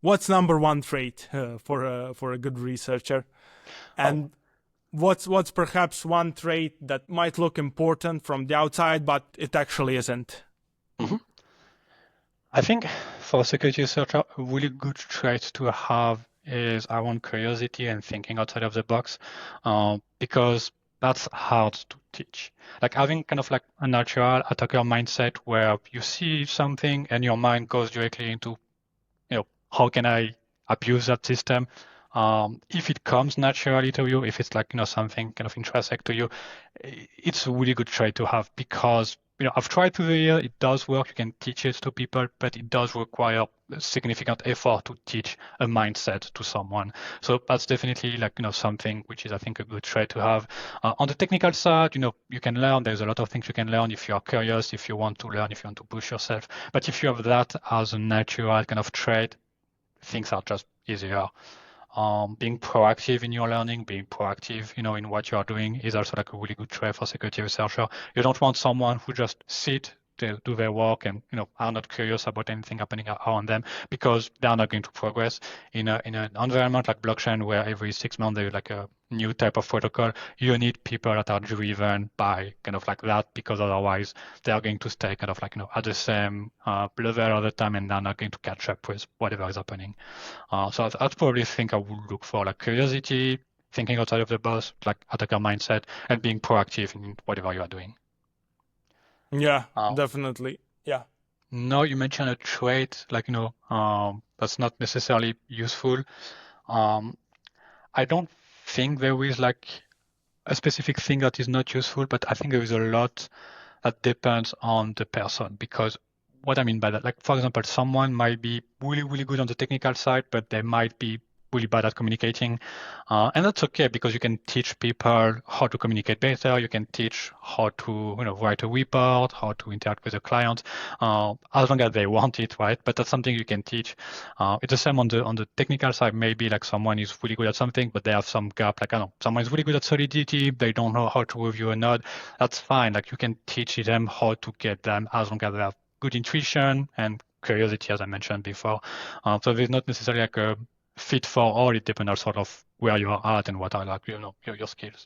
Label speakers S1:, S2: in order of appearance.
S1: What's number one trait for a good researcher,
S2: Oh,
S1: and what's perhaps one trait that might look important from the outside, but it actually isn't?
S2: mhm. I think for a security researcher, a really good trait to have is around curiosity and thinking outside of the box, because that's hard to teach. Like having kind of like a natural attacker mindset where you see something and your mind goes directly into, how can I abuse that system? If it comes naturally to you, if it's like, something kind of intrinsic to you, it's a really good trait to have because, I've tried through the year, it does work. You can teach it to people, but it does require significant effort to teach a mindset to someone. So that's definitely like, something which is, I think, a good trait to have. On the technical side, you can learn. There's a lot of things you can learn if you are curious, if you want to learn, if you want to push yourself. But if you have that as a natural kind of trait, things are just easier. Being proactive in your learning, being proactive, in what you are doing is also like a really good trait for security researcher. You don't want someone who just sit to do their work and are not curious about anything happening around them because they are not going to progress in an environment like blockchain where every 6 months there's like a new type of protocol. You need people that are driven by kind of like that because otherwise they are going to stay kind of like at the same level all the time and they're not going to catch up with whatever is happening. So I'd probably think I would look for like curiosity, thinking outside of the box, like attacker mindset, and being proactive in whatever you are doing.
S1: Yeah,
S2: Uh,
S1: definitely. Yeah.
S2: no, you mentioned a trait like that's not necessarily useful. Um, I don't think there is like a specific thing that is not useful, but I think there is a lot that depends on the person because what I mean by that, like for example, someone might be really, really good on the technical side, but they might be really bad at communicating. And that's okay because you can teach people how to communicate better. You can teach how to, write a report, how to interact with a client, as long as they want it, right? But that's something you can teach. It's the same on the technical side. Maybe like someone is really good at something, but they have some gap. Like I don't know, someone is really good at Solidity. They don't know how to review a node. That's fine. Like you can teach them how to get them as long as they have good intuition and curiosity, as I mentioned before. So there's not necessarily like a fit for all. It depends on sort of where you are at and what are like, your skills.